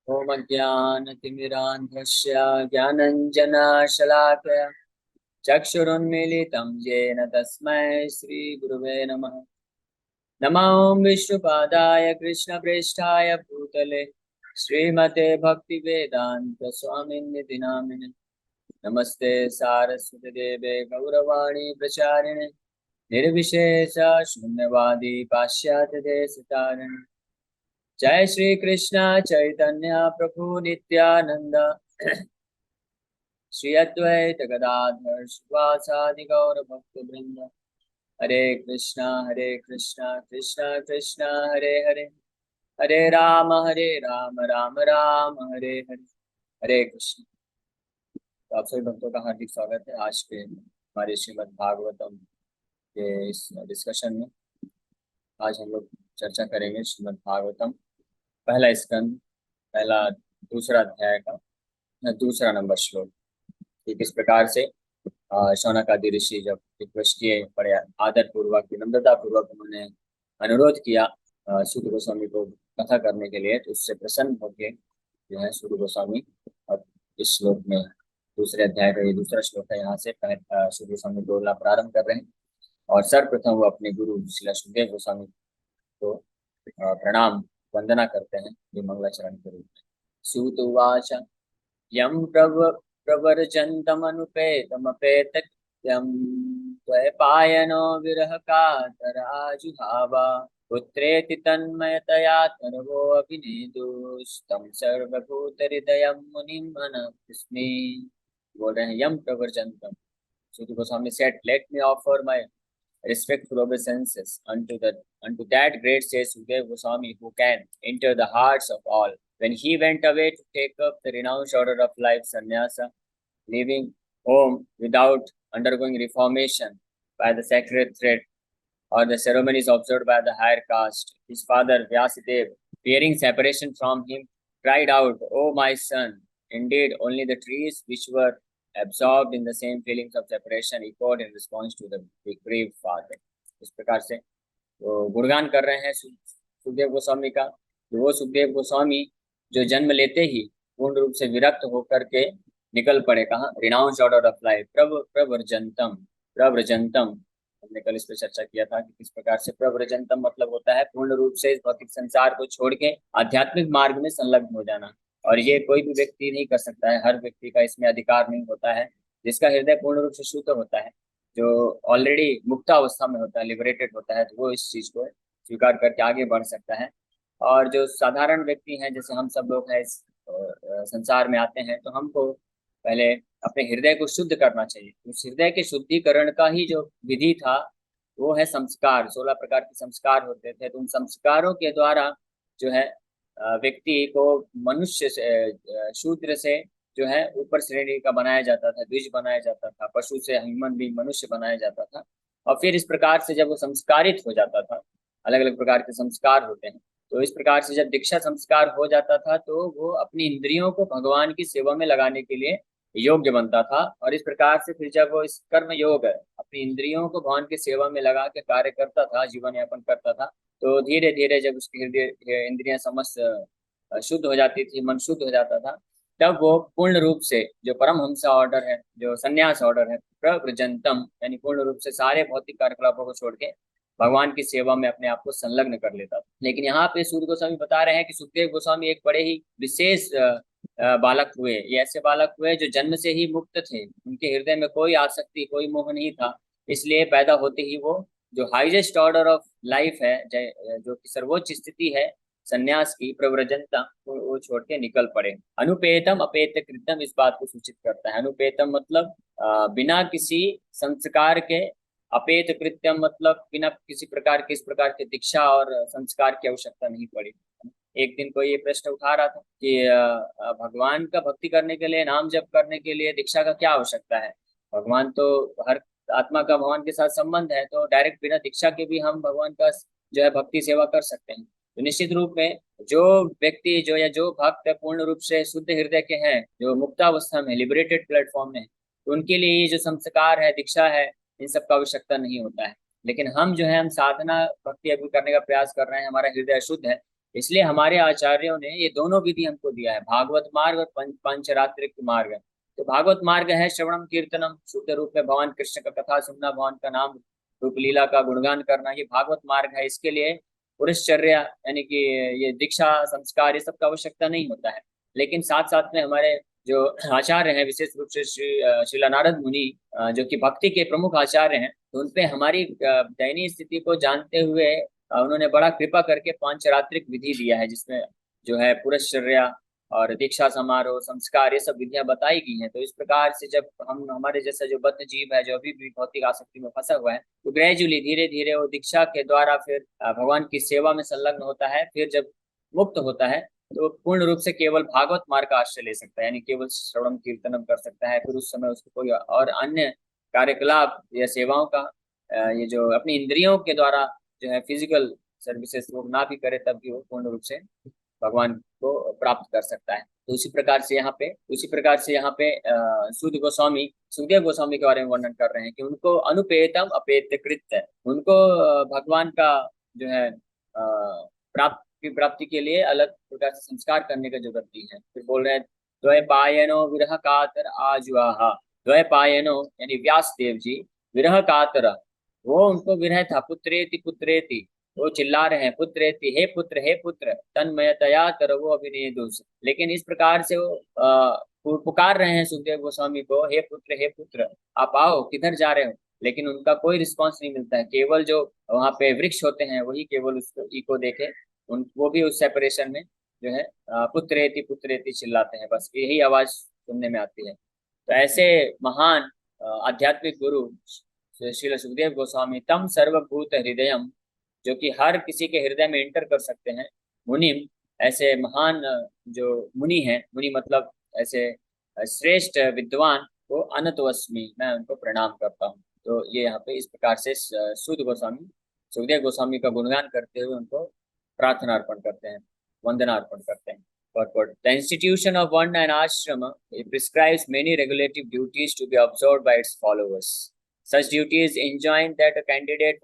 ॐ अज्ञानतिमिरान्धस्य ज्ञानञ्जनशलाकया चक्षुरुन्मीलितं येन तस्मै श्रीगुरुवे नमः। नमो विष्णुपादाय कृष्णप्रेष्ठाय भूतले श्रीमते भक्तिवेदान्तस्वामिन्निति नामिने। नमस्ते सारस्वतीदेवे गौरवाणी प्रचारिणे निर्विशेष शून्यवादी पाश्चात्यदेशतारिणे। जय श्री कृष्ण चैतन्य प्रभु नित्यानंद श्री अद्वैत गदाधर श्रीवासादि गौर भक्त वृंद। हरे कृष्णा कृष्णा कृष्णा हरे हरे, हरे राम राम राम हरे हरे। हरे कृष्ण। तो आप सभी भक्तों का हार्दिक स्वागत है आज के हमारे श्रीमद् भागवतम के इस डिस्कशन में। आज हम लोग चर्चा करेंगे श्रीमद् भागवतम पहला स्कंद पहला दूसरा अध्याय का दूसरा नंबर श्लोक। कि किस प्रकार से शौनक आदि ऋषि जब रिक्वेस्ट किए, बड़े आदर पूर्वक विनम्रता पूर्वक उन्होंने अनुरोध किया सूत गोस्वामी को कथा करने के लिए, तो उससे प्रसन्न होकर जो है सूत गोस्वामी अब इस श्लोक में दूसरे अध्याय का ये दूसरा श्लोक है, यहाँ से सूत गोस्वामी बोलना प्रारंभ कर रहे हैं। और सर्वप्रथम वो अपने गुरु श्रील सुखदेव गोस्वामी को प्रणाम वंदना करते हैं ये मंगलाचरण के रूप में। सूत उवाच यम प्रव्रजन्तमनुपेतमपेतकृत्यं द्वैपायनो विरह कातराजुहावा। पुत्रेति तन्मयतया तर्वोऽभिनेदुस्तं सर्वभूतहृदयं मुनिं नतोऽस्मि। बोल रहे हैं यम प्रव्रजन्तम। Sri Goswami said, "Let me offer my respectful obeisances unto that great sage Sukadeva Goswami who can enter the hearts of all. When he went away to take up the renounced order of life, sannyasa, leaving home without undergoing reformation by the sacred thread or the ceremonies observed by the higher caste, his father Vyasadeva, fearing separation from him, cried out, 'O my son, indeed only the trees which were absorbed in the same feelings of separation echoed in response to the bereaved father.' इस प्रकार से वो गुणगान कर रहे हैं सुखदेव गोस्वामी का। वो सुखदेव गोस्वामी जो जन्म लेते ही पूर्ण रूप से विरक्त होकर के निकल पड़े कहाँ, रिनाउंस ऑर्डर ऑफ लाइफ, प्रव्रजंतम। प्रव्रजंतम हमने कल इस पर चर्चा किया था कि किस प्रकार से प्रव्रजंतम मतलब होता है पूर्ण रूप से इस भौतिक संसार को छोड़ के आध्यात्मिक मार्ग में संलग्न हो जाना। और ये कोई भी व्यक्ति नहीं कर सकता है, हर व्यक्ति का इसमें अधिकार नहीं होता है। जिसका हृदय पूर्ण रूप से शुद्ध होता है, जो ऑलरेडी मुक्त अवस्था में होता है, लिबरेटेड होता है, तो वो इस चीज को स्वीकार करके आगे बढ़ सकता है। और जो साधारण व्यक्ति हैं, जैसे हम सब लोग हैं, इस संसार में आते हैं, तो हमको पहले अपने हृदय को शुद्ध करना चाहिए। उस हृदय के शुद्धिकरण का ही जो विधि था वो है संस्कार। 16 प्रकार के संस्कार होते थे, तो उन संस्कारों के द्वारा जो है व्यक्ति को मनुष्य से शूद्र से जो है ऊपर श्रेणी का बनाया जाता था, द्विज बनाया जाता था, पशु से ह्यूमन बीइंग मनुष्य बनाया जाता था। और फिर इस प्रकार से जब वो संस्कारित हो जाता था, अलग अलग प्रकार के संस्कार होते हैं, तो इस प्रकार से जब दीक्षा संस्कार हो जाता था तो वो अपनी इंद्रियों को भगवान की सेवा में लगाने के लिए योग्य बनता था। और इस प्रकार से फिर जब वो इस कर्म योग अपनी इंद्रियों को भगवान की सेवा में लगा के कार्य करता था, जीवन यापन करता था, तो धीरे धीरे जब उसकी हृदय इंद्रियां समस्त शुद्ध हो जाती थी, मन शुद्ध हो जाता था, तब वो पूर्ण रूप से जो परमहंसा ऑर्डर है, जो संन्यास ऑर्डर है, प्रव्रजंतम, यानी पूर्ण रूप से सारे भौतिक कार्यकलापों को छोड़ के भगवान की सेवा में अपने आप को संलग्न कर लेता था। लेकिन यहाँ पे सूर्य गोस्वामी बता रहे हैं कि सुखदेव गोस्वामी एक बड़े ही विशेष बालक हुए। ये ऐसे बालक हुए जो जन्म से ही मुक्त थे, उनके हृदय में कोई आसक्ति, कोई मोह नहीं था। इसलिए पैदा होते ही वो जो हाईएस्ट ऑर्डर ऑफ लाइफ है, जो कि सर्वोच्च स्थिति है संन्यास की, प्रव्रजनता, वो छोड़ के निकल पड़े। अनुपेतम अपेत कृतम इस बात को सूचित करता है। अनुपेतम मतलब बिना किसी संस्कार के, अपेत कृत्यम मतलब बिना किसी प्रकार के, इस प्रकार के दीक्षा और संस्कार की आवश्यकता नहीं पड़ी। एक दिन कोई ये प्रश्न उठा रहा था कि भगवान का भक्ति करने के लिए, नाम जप करने के लिए दीक्षा का क्या आवश्यकता है? भगवान तो, हर आत्मा का भगवान के साथ संबंध है, तो डायरेक्ट बिना दीक्षा के भी हम भगवान का जो है भक्ति सेवा कर सकते हैं। तो निश्चित रूप में जो व्यक्ति जो या जो भक्त पूर्ण रूप से शुद्ध हृदय के हैं, जो मुक्तावस्था में, लिबरेटेड प्लेटफॉर्म में, तो उनके लिए ये जो संस्कार है, दीक्षा है, इन सब का आवश्यकता नहीं होता है। लेकिन हम जो है, हम साधना भक्ति अभी करने का प्रयास कर रहे हैं, हमारा हृदय शुद्ध है, इसलिए हमारे आचार्यों ने ये दोनों विधि हमको दिया है, भागवत मार्ग और पंचरात्रिक मार्ग। तो भागवत मार्ग है श्रवणम कीर्तनम, शुद्ध रूप में भगवान कृष्ण का कथा सुनना, भगवान का नाम रूप लीला का गुणगान करना, ये भागवत मार्ग है। इसके लिए पुरुषचर्या यानी कि ये दीक्षा संस्कार ये सब का आवश्यकता नहीं होता है। लेकिन साथ साथ में हमारे जो आचार्य हैं, विशेष रूप से श्रीला नारद मुनि, जो कि भक्ति के प्रमुख आचार्य हैं, तो उनपे हमारी दयनीय स्थिति को जानते हुए उन्होंने बड़ा कृपा करके पांचरात्रिक विधि दिया है, जिसमें जो है पुरुषचर्या और दीक्षा समारोह संस्कार ये सब विधियां बताई गई हैं। तो इस प्रकार से जब हम, हमारे जैसा जो बद्ध जीव है, जो अभी भी भौतिक आसक्ति में फंसा हुआ है, तो ग्रेजुअली धीरे धीरे वो दीक्षा के द्वारा फिर भगवान की सेवा में संलग्न होता है। फिर जब मुक्त होता है तो पूर्ण रूप से केवल भागवत मार्ग का आश्रय ले सकता है, यानी केवल श्रवण कीर्तनम कर सकता है। फिर उस समय उसको कोई और अन्य कार्यकलाप या सेवाओं का ये जो अपनी इंद्रियों के द्वारा जो है फिजिकल सर्विसेज वो ना भी करे, तब भी वो पूर्ण रूप से भगवान को प्राप्त कर सकता है। तो उसी प्रकार से यहाँ पे सूद गोस्वामी, सुखदेव गोस्वामी के बारे में वर्णन कर रहे हैं कि उनको अनुपेतम अपेतकृत, उनको भगवान का जो है प्राप्ति के लिए अलग प्रकार से संस्कार करने की जरूरत नहीं है। फिर बोल रहे हैं द्वैपायनो विरह कातर आजुहा, द्वैपायनो यानी व्यास देव जी, विरह कातर, वो उनको विरह था, पुत्रेति पुत्रेति, वो चिल्ला रहे हैं पुत्रेति, हे पुत्र तन्मयतया तरवो अभिनेदुस। लेकिन इस प्रकार से वो पुकार रहे हैं सुखदेव गोस्वामी को, हे पुत्र आप आओ, किधर जा रहे हो। लेकिन उनका कोई रिस्पांस नहीं मिलता है। केवल जो वहां पे वृक्ष होते हैं वही केवल उसको को देखे, उन वो भी उस सेपरेशन में जो है पुत्रेति चिल्लाते हैं, बस यही आवाज सुनने में आती है। तो ऐसे महान आध्यात्मिक गुरु श्रील सुखदेव गोस्वामी, तम सर्वभूत हृदयम, जो कि हर किसी के हृदय में एंटर कर सकते हैं, मुनिम, ऐसे महान जो मुनि हैं, मुनि मतलब ऐसे श्रेष्ठ विद्वान को अनतोस्मि, मैं उनको प्रणाम करता हूँ। तो ये यहाँ पे इस प्रकार से सूद गोस्वामी, सुखदेव गोस्वामी का गुणगान करते हुए उनको प्रार्थना अर्पण करते हैं, वंदना अर्पण करते हैं। Purport. The institution of Varna and Ashrama prescribes many regulative duties to be observed by its followers. Such duties enjoin that a candidate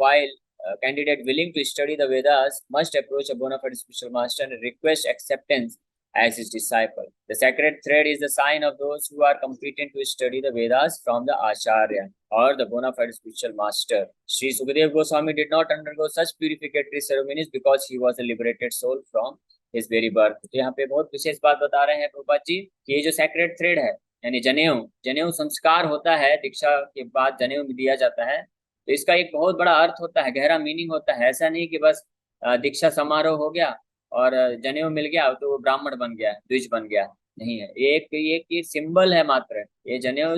willing to study the Vedas must approach a bona fide spiritual master and request acceptance as his disciple. The sacred thread is the sign of those who are competent to study the Vedas from the Acharya or the bona fide spiritual master. Sri Sukadev Goswami did not undergo such purificatory ceremonies because he was a liberated soul from his very birth. तो यहाँ पे बहुत विशेष बात बता रहे हैं प्रभुपाद जी कि ये जो सैक्रेड थ्रेड है, यानी जनेऊ, जनेऊ संस्कार होता है, दीक्षा के बाद जनेऊ में दिया जाता है। तो इसका एक बहुत बड़ा अर्थ होता है, गहरा मीनिंग होता है। ऐसा नहीं कि बस दीक्षा समारोह हो गया और जनेऊ मिल गया तो वो ब्राह्मण बन गया, द्विज बन गया, नहीं है। ये एक सिंबल है मात्र। ये जनेऊ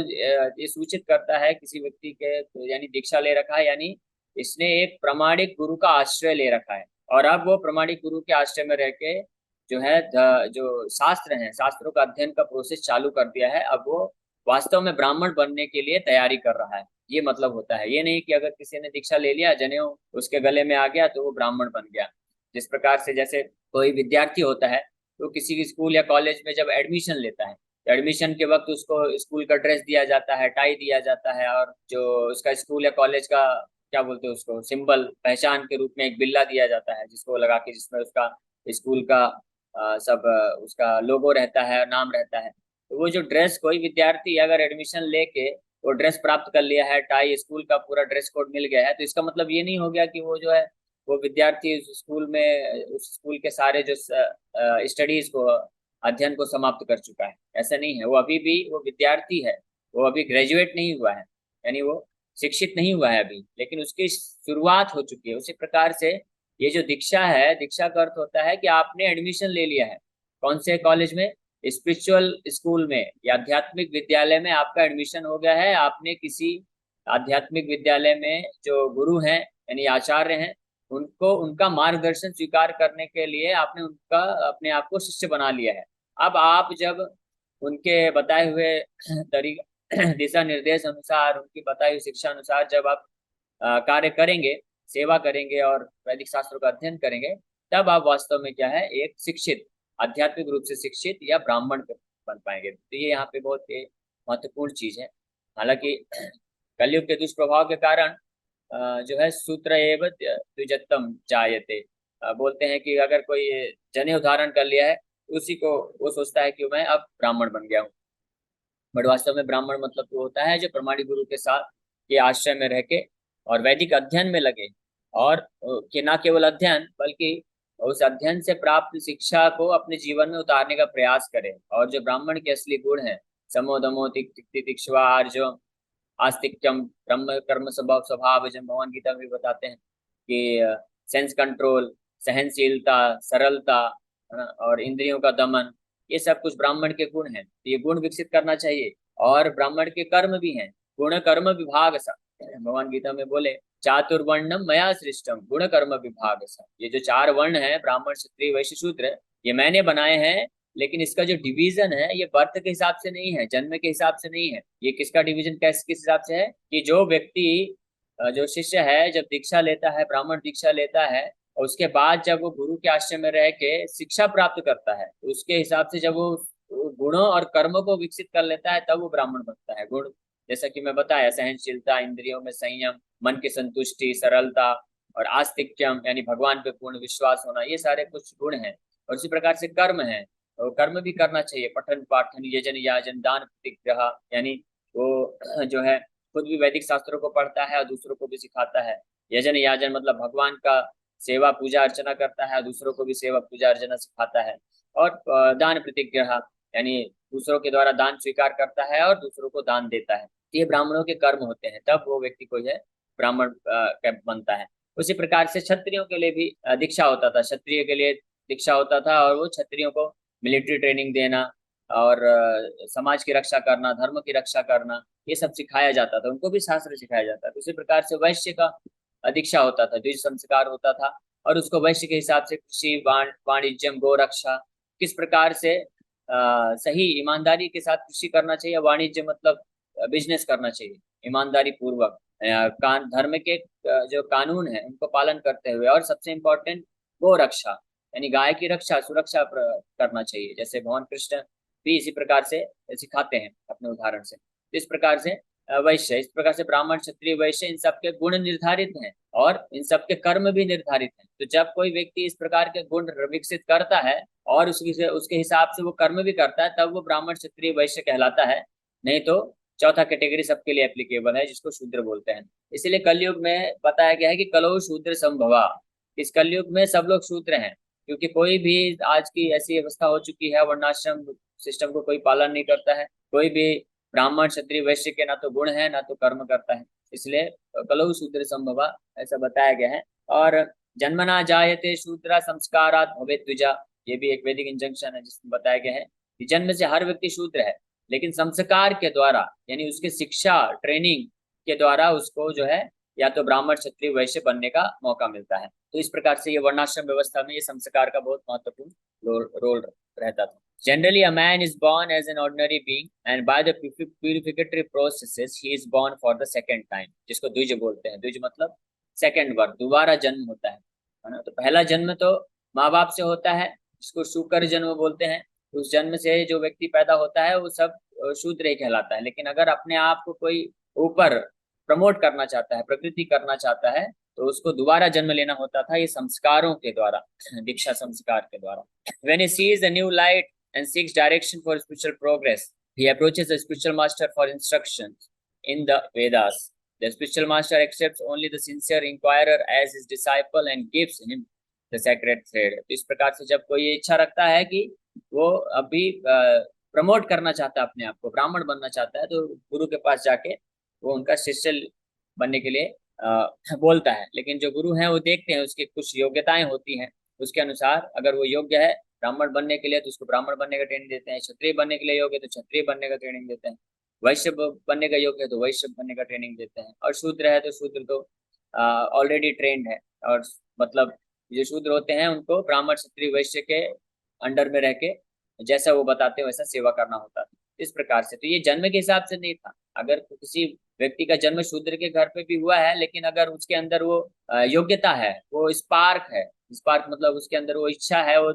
ये सूचित करता है किसी व्यक्ति के, यानी दीक्षा ले रखा है, यानी इसने एक प्रामाणिक गुरु का आश्रय ले रखा है, और अब वो प्रामाणिक गुरु के आश्रय में रह के जो है जो शास्त्र हैं, शास्त्रों का अध्ययन का प्रोसेस चालू कर दिया है। अब वो वास्तव में ब्राह्मण बनने के लिए तैयारी कर रहा है, ये मतलब होता है। ये नहीं कि अगर किसी ने दीक्षा ले लिया, जनेऊ उसके गले में आ गया तो वो ब्राह्मण बन गया। जिस प्रकार से जैसे कोई विद्यार्थी होता है तो किसी स्कूल या कॉलेज में जब एडमिशन लेता है, तो एडमिशन के वक्त उसको स्कूल का ड्रेस दिया जाता है, टाई दिया जाता है, और जो उसका स्कूल या कॉलेज का क्या बोलते हैं उसको, सिंबल, पहचान के रूप में एक बिल्ला दिया जाता है, जिसको लगा के, जिसमें उसका स्कूल का सब उसका लोगो रहता है, नाम रहता है। तो वो जो ड्रेस, कोई विद्यार्थी अगर एडमिशन लेके वो ड्रेस प्राप्त कर लिया है, टाई, स्कूल का पूरा ड्रेस कोड मिल गया है, तो इसका मतलब ये नहीं हो गया कि वो जो है वो विद्यार्थी उस स्कूल में, उस स्कूल के सारे जो स्टडीज को, अध्ययन को समाप्त कर चुका है। ऐसा नहीं है, वो अभी भी वो विद्यार्थी है, वो अभी ग्रेजुएट नहीं हुआ है, यानी वो शिक्षित नहीं हुआ है अभी, लेकिन उसकी शुरुआत हो चुकी है। उसी प्रकार से ये जो दीक्षा है, दीक्षा का अर्थ होता है कि आपने एडमिशन ले लिया है, कौन से कॉलेज में, स्पिरिचुअल स्कूल में या आध्यात्मिक विद्यालय में आपका एडमिशन हो गया है। आपने किसी आध्यात्मिक विद्यालय में जो गुरु हैं यानी आचार्य हैं, उनको, उनका मार्गदर्शन स्वीकार करने के लिए आपने उनका, अपने आप को शिष्य बना लिया है। अब आप जब उनके बताए हुए तरीका दिशा निर्देश अनुसार, उनकी बताई हुई शिक्षा अनुसार जब आप कार्य करेंगे, सेवा करेंगे और वैदिक शास्त्रों का अध्ययन करेंगे, तब आप वास्तव में क्या है, एक शिक्षित, आध्यात्मिक रूप से शिक्षित या ब्राह्मण बन पाएंगे। तो ये यहाँ पे बहुत महत्वपूर्ण चीज है। हालांकि कलयुग के दुष्प्रभाव के कारण जो है सूत्र एव द्विजत्वम जायते, बोलते हैं कि अगर कोई जनेऊ धारण कर लिया है, उसी को वो सोचता है कि मैं अब ब्राह्मण बन गया हूँ। बट वास्तव में ब्राह्मण मतलब तो होता है जो प्रमाणी गुरु के साथ के आश्रय में रह के और वैदिक अध्ययन में लगे, और कि ना केवल अध्ययन बल्कि उस अध्ययन से प्राप्त शिक्षा को अपने जीवन में उतारने का प्रयास करे। और जो ब्राह्मण के असली गुण है, समो दमो तितिक्षवा आर्जव आस्तिक्यम ब्रह्म कर्म स्वभाव स्वभाव, जब भगवान गीता में भी बताते हैं कि सेंस कंट्रोल, सहनशीलता, सरलता, है ना, और इंद्रियों का दमन, ये सब कुछ ब्राह्मण के गुण हैं। तो ये गुण विकसित करना चाहिए। और ब्राह्मण के कर्म भी हैं, गुण कर्म विभाग सा, भगवान गीता में बोले चातुर्वर्णम मया सृष्टम गुण कर्म विभाग सा। ये जो चार वर्ण है, ब्राह्मण क्षत्रिय वैश्य शूद्र, ये मैंने बनाए हैं। लेकिन इसका जो डिवीजन है ये बर्थ के हिसाब से नहीं है, जन्म के हिसाब से नहीं है। ये किसका डिवीजन किस हिसाब से है कि जो व्यक्ति जो शिष्य है जब दीक्षा लेता है, ब्राह्मण दीक्षा लेता है, और उसके बाद जब वो गुरु के आश्रम में रह के शिक्षा प्राप्त करता है, तो उसके हिसाब से जब वो गुणों और कर्मों को विकसित कर लेता है तब वो ब्राह्मण बनता है। गुण जैसा कि मैं बताया, सहनशीलता, इंद्रियों में संयम, मन की संतुष्टि, सरलता, और आस्तिक्यम यानी भगवान पे पूर्ण विश्वास होना, ये सारे कुछ गुण हैं। और उसी प्रकार से कर्म है, तो कर्म भी करना चाहिए, पठन पाठन यजन याजन दान प्रतिग्रह, यानी वो जो है खुद भी वैदिक शास्त्रों को पढ़ता है और दूसरों को भी सिखाता है। यजन याजन मतलब भगवान का सेवा पूजा अर्चना करता है, दूसरों को भी सेवा पूजा अर्चना सिखाता है। और दान प्रतिग्रह यानी दूसरों के द्वारा दान स्वीकार करता है और दूसरों को दान देता है। ये ब्राह्मणों के कर्म होते हैं, तब वो व्यक्ति को है ब्राह्मण बनता है। उसी प्रकार से क्षत्रियों के लिए भी दीक्षा होता था, क्षत्रिय के लिए दीक्षा होता था, और वो क्षत्रियों को मिलिट्री ट्रेनिंग देना और समाज की रक्षा करना, धर्म की रक्षा करना, ये सब सिखाया जाता था, उनको भी शास्त्र सिखाया जाता था। उसी प्रकार से वैश्य का दीक्षा होता था, द्विज संस्कार होता था, और उसको वैश्य के हिसाब से कृषि, वाणिज्यम, गो रक्षा, किस प्रकार से सही ईमानदारी के साथ कृषि करना चाहिए, वाणिज्य मतलब बिजनेस करना चाहिए ईमानदारी पूर्वक, धर्म के जो कानून है उनको पालन करते हुए, और सबसे इम्पोर्टेंट गो रक्षा यानी गाय की रक्षा, सुरक्षा करना चाहिए। जैसे भगवान कृष्ण भी इसी प्रकार से सिखाते हैं अपने उदाहरण से। तो इस प्रकार से वैश्य, इस प्रकार से ब्राह्मण क्षत्रिय वैश्य, इन सबके गुण निर्धारित हैं और इन सबके कर्म भी निर्धारित हैं। तो जब कोई व्यक्ति इस प्रकार के गुण विकसित करता है और उसके हिसाब से वो कर्म भी करता है, तब वो ब्राह्मण क्षत्रिय वैश्य कहलाता है। नहीं तो चौथा कैटेगरी सबके लिए एप्लीकेबल है, जिसको शूद्र बोलते हैं। इसीलिए कलयुग में बताया गया है कि कलौ शूद्र संभवा। इस कलयुग में सब लोग शूद्र हैं, क्योंकि कोई भी आज की ऐसी अवस्था हो चुकी है, वर्णाश्रम सिस्टम को कोई पालन नहीं करता है। कोई भी ब्राह्मण क्षत्रिय वैश्य के ना तो गुण है ना तो कर्म करता है, इसलिए कलौ शूद्र संभवा ऐसा बताया गया है। और जन्मना जायते शूद्रा संस्कारात भवेत् द्विजा, ये भी एक वैदिक इंजंक्शन है जिसमें बताया गया है कि जन्म से हर व्यक्ति शूद्र है, लेकिन संस्कार के द्वारा यानी उसके शिक्षा ट्रेनिंग के द्वारा उसको जो है या तो ब्राह्मण क्षत्रिय वैश्य बनने का मौका मिलता है। तो इस प्रकार से ये वर्णाश्रम व्यवस्था में ये संस्कार का बहुत महत्वपूर्ण रोल रहता था। Generally, a man is born as an ordinary being, and by the purificatory processes, he is born for the second time, जिसको द्विज बोलते हैं। द्विज मतलब सेकंड बर्थ, दोबारा जन्म होता है ना। तो पहला जन्म तो माँ बाप से होता है, जिसको शुकर जन्म बोलते हैं। उस जन्म से जो व्यक्ति पैदा होता है वो सब शूद्र ही कहलाता है। लेकिन अगर अपने आप को कोई ऊपर प्रमोट करना चाहता है, प्रकृति करना चाहता है, तो उसको दोबारा जन्म लेना होता था, ये संस्कारों के द्वारा, दीक्षा संस्कार के द्वारा। When he sees a new light and seeks direction for spiritual progress, he approaches the spiritual master for instructions in the Vedas. The spiritual master accepts only the sincere inquirer as his disciple and gives him the sacred thread. तो इस प्रकार से जब कोई इच्छा रखता है कि वो अभी प्रमोट करना चाहता है, अपने आप को ब्राह्मण बनना चाहता है, तो गुरु के पास जाके वो उनका शिष्य बनने के लिए बोलता है। लेकिन जो गुरु हैं वो देखते हैं उसकी कुछ योग्यताएं होती हैं, उसके अनुसार अगर वो योग्य है ब्राह्मण बनने के लिए तो उसको ब्राह्मण बनने का ट्रेनिंग देते हैं, क्षत्रिय बनने के लिए योग्य तो क्षत्रिय बनने का ट्रेनिंग देते हैं, वैश्य बनने का योग्य है तो वैश्य बनने का ट्रेनिंग देते हैं, और शूद्र है तो शूद्र तो ऑलरेडी ट्रेंड है। और मतलब जो शूद्र होते हैं उनको ब्राह्मण क्षत्रिय वैश्य के अंडर में रह के जैसा वो बताते हैं वैसा सेवा करना होता था। इस प्रकार से तो ये जन्म के हिसाब से नहीं था। अगर किसी व्यक्ति का जन्म शूद्र के घर पे भी हुआ है, लेकिन अगर उसके अंदर वो योग्यता है, वो स्पार्क है, स्पार्क मतलब उसके अंदर वो इच्छा है, वो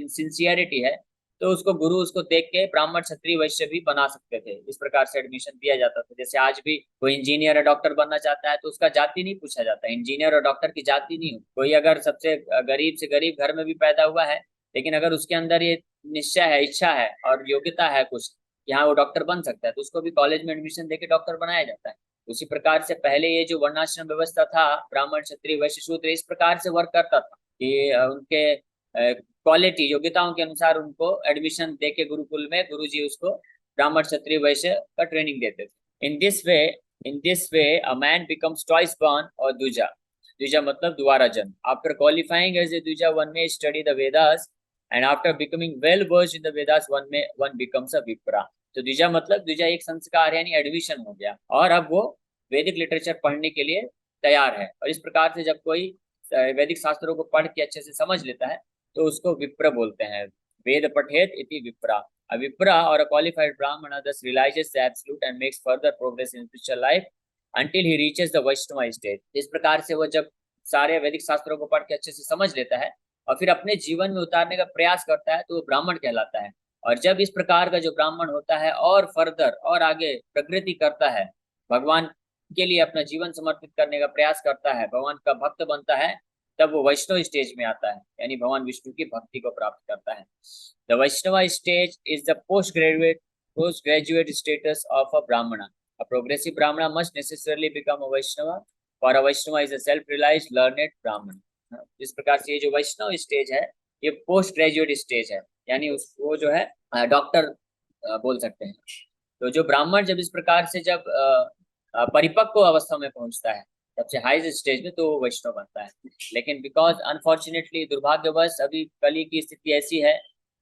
सिंसियरिटी है, तो उसको गुरु उसको देख के ब्राह्मण क्षत्रिय वैश्य भी बना सकते थे। इस प्रकार से एडमिशन दिया जाता था। जैसे आज भी कोई इंजीनियर या डॉक्टर बनना चाहता है तो उसका जाति नहीं पूछा जाता, इंजीनियर और डॉक्टर की जाति नहीं हो। कोई अगर सबसे गरीब से गरीब घर में भी पैदा हुआ है, लेकिन अगर उसके अंदर ये निश्चय है, इच्छा है और योग्यता है कुछ कि हाँ वो डॉक्टर बन सकता है, तो उसको भी कॉलेज में एडमिशन देके डॉक्टर बनाया जाता है। उसी प्रकार से पहले ये जो वर्णाश्रम व्यवस्था था, ब्राह्मण क्षत्रिय वैश्य शूद्र इस प्रकार से वर्क करता था कि उनके क्वालिटी योग्यताओं के अनुसार उनको एडमिशन देके गुरुकुल में गुरुजी उसको ब्राह्मण क्षत्रिय वैश्य का ट्रेनिंग देते थे। In this way a man becomes twice born और द्विजा। द्विजा मतलब दोबारा जन्म। After qualifying as a dwija one may study the Vedas and after becoming well versed in the Vedas one becomes a vipra. तो द्विजा मतलब द्विजा एक संस्कार यानी एडमिशन हो गया और अब वो वैदिक लिटरेचर पढ़ने के लिए तैयार है। और इस प्रकार से जब कोई वैदिक शास्त्रों को पढ़ के अच्छे से समझ लेता है तो उसको विप्र बोलते हैं। वेद पठेत इति विप्रा। A vipra or a qualified brahmana thus realizes the absolute and makes further progress in spiritual life until he reaches the Vaishnava stage। इस प्रकार से वो जब सारे वैदिक शास्त्रों को पढ़ के अच्छे से समझ लेता है और फिर अपने जीवन में उतारने का प्रयास करता है तो वो ब्राह्मण कहलाता है। और जब इस प्रकार का जो ब्राह्मण होता है और फर्दर और आगे प्रगति करता है, भगवान के लिए अपना जीवन समर्पित करने का प्रयास करता है, भगवान का भक्त बनता है, तब वो वैष्णव स्टेज में आता है, यानी भगवान विष्णु की भक्ति को प्राप्त करता है। The Vaishnava stage is the post graduate status of a Brahmin. A progressive Brahmin must necessarily become a Vaishnava, for a Vaishnava is a self realised learned Brahmin. इस प्रकार से ये जो वैष्णव स्टेज है ये पोस्ट ग्रेजुएट स्टेज है, यानी उसको जो है डॉक्टर बोल सकते हैं। तो जो ब्राह्मण जब इस प्रकार से जब परिपक्व अवस्था में पहुंचता है सबसे हाई स्टेज में, तो वो वैष्णव बनता है। लेकिन बिकॉज अनफॉर्चुनेटली दुर्भाग्यवश अभी कली की स्थिति ऐसी है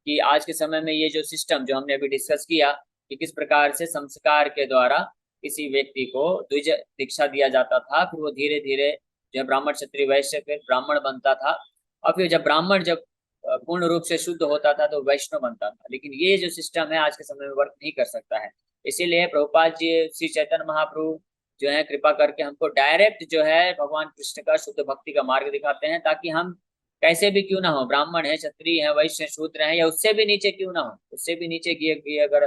कि आज के समय में ये जो सिस्टम जो हमने अभी डिस्कस किया कि किस प्रकार से संस्कार के द्वारा किसी व्यक्ति को द्विज दीक्षा दिया जाता था, फिर वो धीरे धीरे जो ब्राह्मण क्षत्रिय वैश्य फिर ब्राह्मण बनता था, और फिर जब ब्राह्मण जब पूर्ण रूप से शुद्ध होता था तो वैष्णव बनता था। लेकिन ये जो सिस्टम है आज के समय में वर्क नहीं कर सकता है। इसीलिए प्रभुपाद जी श्री चैतन्य महाप्रभु जो है कृपा करके हमको डायरेक्ट जो है भगवान कृष्ण का शुद्ध भक्ति का मार्ग दिखाते हैं, ताकि हम कैसे भी क्यों ना हो, ब्राह्मण है, क्षत्रिय है, वैश्य शूद्र है, या उससे भी नीचे क्यों ना हो, उससे भी नीचे अगर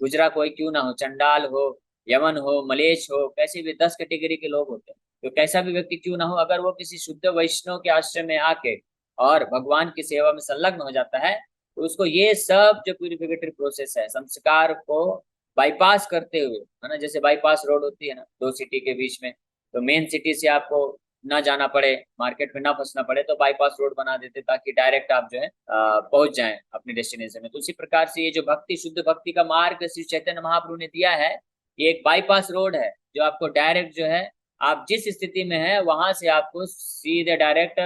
गुजरा कोई क्यों ना हो, चंडाल हो, यमन हो, मलेच्छ हो, कैसे भी 10 कैटेगरी के लोग होते हैं, तो कैसा भी व्यक्ति क्यों ना हो, अगर वो किसी शुद्ध वैष्णव के आश्रम में आके और भगवान की सेवा में संलग्न हो जाता है तो उसको ये सब जो प्यूरिफिकेटरी प्रोसेस है संस्कार को बाईपास करते हुए, है ना, जैसे बाईपास रोड होती है ना दो सिटी के बीच में, तो मेन सिटी से आपको ना जाना पड़े, मार्केट में ना फंसना पड़े, तो बाईपास रोड बना देते ताकि डायरेक्ट आप जो है पहुंच जाएं अपने डेस्टिनेशन में। तो उसी प्रकार से ये जो भक्ति शुद्ध भक्ति का मार्ग श्री चैतन्य महाप्रभु ने दिया है, ये एक बाईपास रोड है जो आपको डायरेक्ट जो है आप जिस स्थिति में है वहां से आपको सीधे डायरेक्ट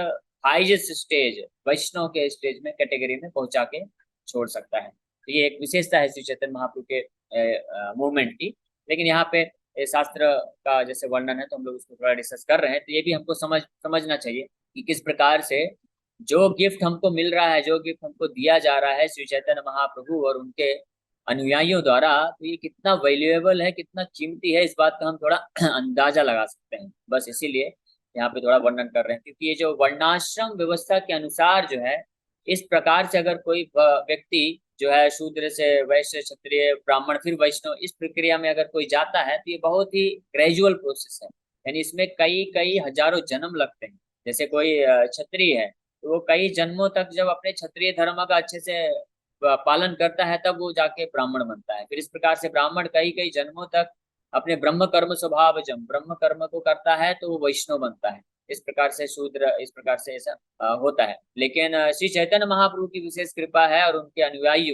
हाईएस्ट स्टेज वैष्णव के स्टेज में कैटेगरी में पहुंचा के छोड़ सकता है। तो ये एक विशेषता है श्री चैतन्य महाप्रभु के मूवमेंट की। लेकिन यहाँ पे शास्त्र का जैसे वर्णन है तो हम लोग उसको थोड़ा डिस्कस कर रहे हैं, तो ये भी हमको समझना चाहिए कि किस प्रकार से जो गिफ्ट हमको मिल रहा है, जो गिफ्ट हमको दिया जा रहा है श्री चैतन्य महाप्रभु और उनके अनुयायियों द्वारा, तो ये कितना वैल्यूएबल है, कितना कीमती है, इस बात का हम थोड़ा अंदाजा लगा सकते हैं। बस इसीलिए यहाँ पे थोड़ा वर्णन कर रहे हैं, क्योंकि ये जो वर्णाश्रम व्यवस्था के अनुसार जो है इस प्रकार से अगर कोई व्यक्ति जो है शूद्र से वैश्य क्षत्रिय ब्राह्मण फिर वैष्णव, इस प्रक्रिया में अगर कोई जाता है तो ये बहुत ही ग्रेजुअल प्रोसेस है, यानी इसमें कई कई हजारों जन्म लगते हैं। जैसे कोई क्षत्रिय है तो वो कई जन्मों तक जब अपने क्षत्रिय धर्म का अच्छे से पालन करता है तब वो जाके ब्राह्मण बनता है। फिर इस प्रकार से ब्राह्मण कई कई जन्मों तक अपने ब्रह्म कर्म स्वभाव जब ब्रह्म कर्म को करता है तो वो वैष्णव बनता है। इस प्रकार से शूद्र, इस प्रकार से ऐसा होता है। लेकिन श्री चैतन्य महाप्रभु की विशेष कृपा है और उनके अनुयायी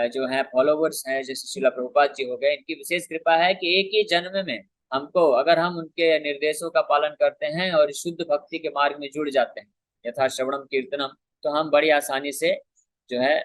जो है फॉलोवर्स हैं जैसे श्रीला प्रभुपाद जी हो गए, इनकी विशेष कृपा है कि एक ही जन्म में हमको अगर हम उनके निर्देशों का पालन करते हैं और शुद्ध भक्ति के मार्ग में जुड़ जाते हैं यथा श्रवणम कीर्तनम, तो हम बड़ी आसानी से जो है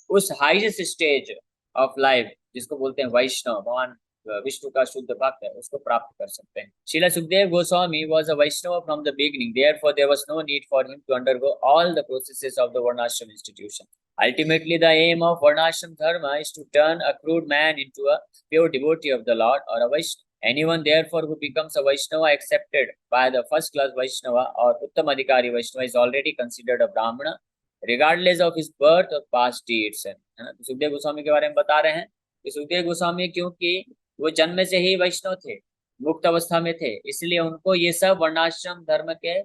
उस हाईएस्ट स्टेज ऑफ लाइफ जिसको बोलते हैं वैष्णव, भगवान विष्णु का शुद्ध भक्त है, उसको प्राप्त कर सकते हैं। Srila Sukdev Goswami was a Vaishnava from the beginning. Therefore, there was no need for him to undergo all the processes of the Varnashram institution. Ultimately, the aim of Varnashram dharma is to turn a crude man into a pure devotee of the Lord or a Vaishnava. Anyone, therefore, who becomes a Vaishnava accepted by the first class Vaishnava or Uttamadhikari Vaishnava is already considered a Brahmana, regardless of his birth और past deeds, है ना। तो सुखदेव गोस्वामी के बारे में बता रहे हैं कि सुखदेव गोस्वामी क्योंकि वो जन्म से ही वैष्णव थे, मुक्त अवस्था में थे, इसलिए उनको ये सब वर्णाश्रम धर्म के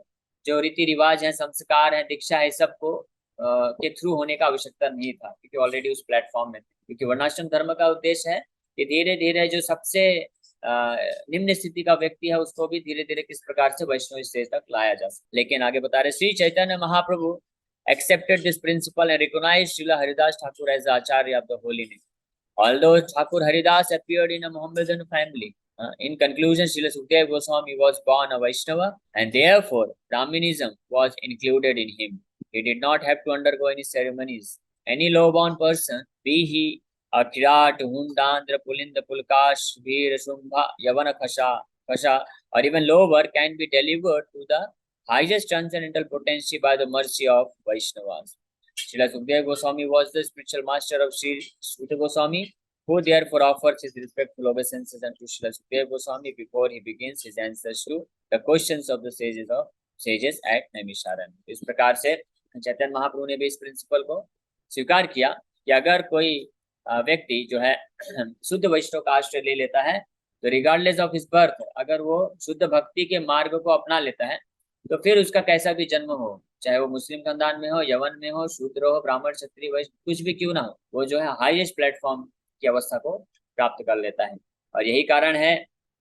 जो रीति रिवाज हैं, संस्कार हैं, दीक्षा है, सबको के थ्रू होने का आवश्यकता नहीं था, क्योंकि ऑलरेडी उस प्लेटफॉर्म में थे। क्योंकि वर्णाश्रम धर्म का उद्देश्य है कि धीरे धीरे जो सबसे निम्न स्थिति का व्यक्ति है उसको भी धीरे धीरे किस प्रकार से वैष्णव स्टेज तक लाया जा सके। लेकिन आगे बता रहे Shri Chaitanya Mahaprabhu accepted this principle and recognized Srila Haridas Thakur as the Acharya of the holy name. Although Thakur Haridas appeared in a Mohammedan family, in conclusion, Srila Sukdev Goswami was born a Vaishnava and therefore Brahminism was included in him. He did not have to undergo any ceremonies. Any low-born person, be he a Kirat, Hundandra, Pulinda, Pulkash, Veer, Shumbha, Yavana, Kasha, or even lower, can be delivered to the highest transcendental potency by the mercy of Vaishnavas. Srila Sukdev Goswami was the spiritual master of Sri Suta Goswami, who therefore offers his respectful obeisances unto Srila Sukdev Goswami before he begins his answers to the questions of the sages at Naimisharan. इस प्रकार से चैतन्य महाप्रभु ने भी इस principal को स्वीकार किया कि अगर कोई व्यक्ति जो है शुद्ध वैष्णव का आश्रय ले लेता है, तो रिगार्डलेस ऑफ हिज बर्थ, अगर वो शुद्ध भक्ति के मार्ग को अपना लेता है, तो फिर उसका कैसा भी जन्म हो, चाहे वो मुस्लिम खानदान में हो, यवन में हो, शूद्र हो, ब्राह्मण, क्षत्रिय, वैश्य, कुछ भी क्यों ना हो, वो जो है हाईएस्ट प्लेटफॉर्म की अवस्था को प्राप्त कर लेता है। और यही कारण है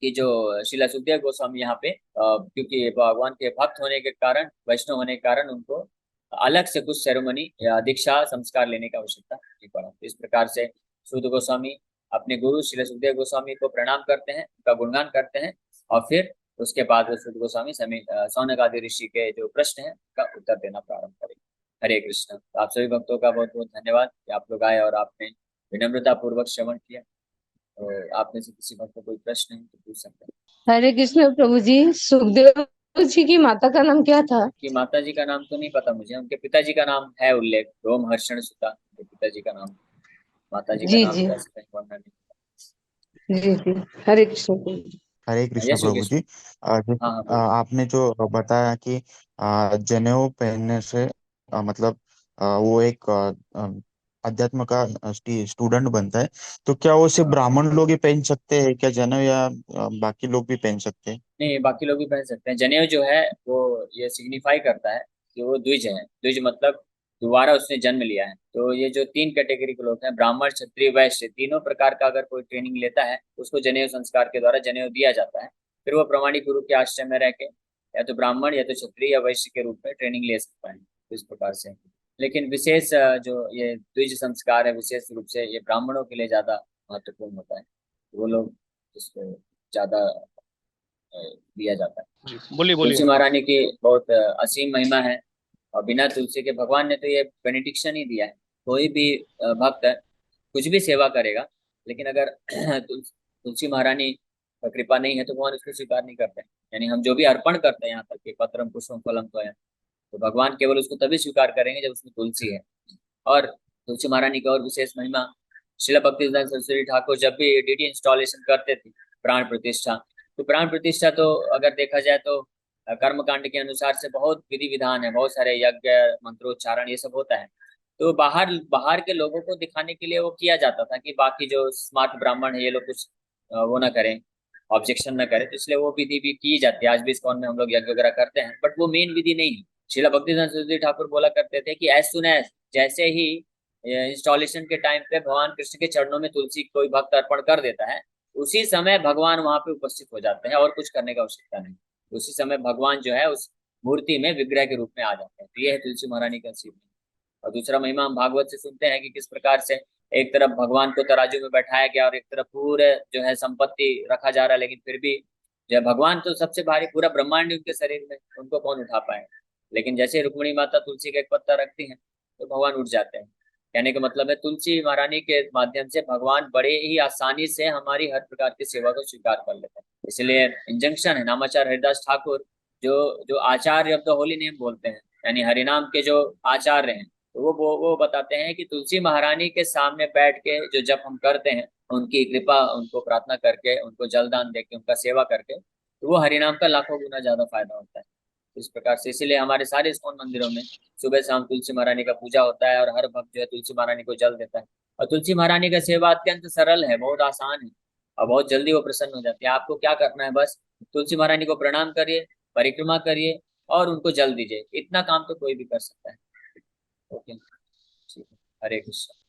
कि जो श्रीला सुखदेव गोस्वामी यहाँ पे क्योंकि भगवान के भक्त होने के कारण, वैष्णव होने के कारण, उनको अलग से कुछ सेरेमनी या दीक्षा संस्कार लेने की आवश्यकता नहीं पड़ा। इस प्रकार से सुध गोस्वामी अपने गुरु श्रीला सुखदेव गोस्वामी को प्रणाम करते हैं, उनका गुणगान करते हैं, और फिर उसके बाद सुध गोस्वामी सौनक आदि ऋषि के जो प्रश्न है का उत्तर देना प्रारंभ करेंगे। हरे कृष्ण। तो आप सभी भक्तों का बहुत बहुत धन्यवाद कि आप लोग आए और आपने विनम्रता पूर्वक श्रवण किया। तो आप में से किसी भक्त को कोई प्रश्न है तो पूछ सकते हैं। हरे कृष्ण प्रभु जी, सुखदेव जी की माता का नाम क्या था? कि माता जी का नाम तो नहीं पता मुझे, उनके पिताजी का नाम है उल्लेख, रोमहर्षण सुता, उनके पिताजी का नाम। माता जी का जी नाम जी तो ऐसे कहीं वर्णन नहीं। जी जी। हरे कृष्ण प्रभु जी। हरे जय कृष्ण श्री प्रभु कृष्ण। जी। हाँ हाँ बोलिए। आपने जो बताया कि जनेऊ पहनने से मतलब वो एक अध्यात्म का स्टूडेंट बनता है, तो क्या वो सिर्फ ब्राह्मण लोग ही पहन सकते हैं क्या जनेऊ, या बाकी लोग भी पहन सकते हैं? नहीं, बाकी लोग भी पहन सकते हैं। जनेऊ जो है वो ये सिग्निफाई करता है कि वो द्विज है। द्विज मतलब दोबारा उसने जन्म लिया है। तो ये जो तीन कैटेगरी के लोग हैं, ब्राह्मण, क्षत्रिय, वैश्य, तीनों प्रकार का अगर कोई ट्रेनिंग लेता है उसको जनेऊ संस्कार के द्वारा जनेऊ दिया जाता है। फिर वो प्रमाणिक गुरु के आश्रय में रह के या तो ब्राह्मण या तो क्षत्रिय या वैश्य के रूप में ट्रेनिंग ले सकता है। तो इस प्रकार से। लेकिन विशेष जो ये द्विज संस्कार है, विशेष रूप से ये ब्राह्मणों के लिए ज्यादा महत्वपूर्ण होता है। वो लोग इसको ज्यादा दिया जाता है। बोलिए बोलिए। तुलसी महारानी की बहुत असीम महिमा है, और बिना तुलसी के भगवान ने तो ये बेनिडिक्शन ही दिया है। कोई भी भक्त कुछ भी सेवा करेगा, लेकिन अगर तुलसी महारानी का कृपा नहीं है तो भगवान उसको स्वीकार नहीं करते। यानी हम जो भी अर्पण करते हैं, यहाँ तक कि पत्रम पुष्पम फलम तो है, तो भगवान केवल उसको तभी स्वीकार करेंगे जब उसमें तुलसी है। और तुलसी महारानी की और विशेष महिमा, शिला भक्तिवेदांत सरस्वती ठाकुर जब भी डीडी इंस्टॉलेशन करते थे, प्राण प्रतिष्ठा, तो प्राण प्रतिष्ठा तो अगर देखा जाए तो कर्मकांड के अनुसार से बहुत विधि विधान है, बहुत सारे यज्ञ, मंत्रोच्चारण, ये सब होता है। तो बाहर बाहर के लोगों को दिखाने के लिए वो किया जाता था कि बाकी जो स्मार्ट ब्राह्मण है ये लोग कुछ वो ना करें, ऑब्जेक्शन ना करें, तो इसलिए वो विधि भी की जाती है। आज भी इस्कॉन में हम लोग यज्ञ वगैरह करते हैं, बट वो मेन विधि नहीं है। शिला भक्तिवेदांत सरस्वती ठाकुर बोला करते थे कि एज सुन एज, जैसे ही इंस्टॉलेशन के टाइम पे भगवान कृष्ण के चरणों में तुलसी कोई भक्त अर्पण कर देता है, उसी समय भगवान वहां पे उपस्थित हो जाते हैं और कुछ करने की आवश्यकता नहीं। उसी समय भगवान जो है उस मूर्ति में विग्रह के रूप में आ जाते हैं। तो ये है तुलसी महारानी का सीन। और दूसरा महिमा हम भागवत से सुनते हैं कि किस प्रकार से एक तरफ भगवान को तराजू में बैठाया गया और एक तरफ पूरे जो है संपत्ति रखा जा रहा है, लेकिन फिर भी जो है भगवान तो सबसे भारी, पूरा ब्रह्मांड उनके शरीर में, उनको कौन उठा पाए। लेकिन जैसे रुक्मिणी माता तुलसी का एक पत्ता रखती हैं तो भगवान उठ जाते हैं। कहने का मतलब है तुलसी महारानी के माध्यम से भगवान बड़े ही आसानी से हमारी हर प्रकार की सेवा को स्वीकार कर लेते हैं। इसलिए इंजंक्शन है, नामाचार्य हरिदास ठाकुर जो जो आचार्य ऑफ द होली नेम बोलते हैं, यानी हरिनाम के जो आचार्य हैं, तो वो बताते हैं कि तुलसी महारानी के सामने बैठ के जो जप हम करते हैं, उनकी कृपा, उनको प्रार्थना करके, उनको जलदान देके, उनका सेवा करके, तो वो हरिनाम का लाखों गुना ज्यादा फायदा होता है। इस प्रकार से इसीलिए हमारे सारे इस्कॉन मंदिरों में सुबह शाम तुलसी महारानी का पूजा होता है और हर भक्त जो है तुलसी महारानी को जल देता है। और तुलसी महारानी का सेवा अत्यंत सरल है, बहुत आसान है और बहुत जल्दी वो प्रसन्न हो जाती है। आपको क्या करना है, बस तुलसी महारानी को प्रणाम करिए, परिक्रमा करिए और उनको जल दीजिए। इतना काम तो कोई भी कर सकता है। ओके, ठीक है। हरे कृष्ण।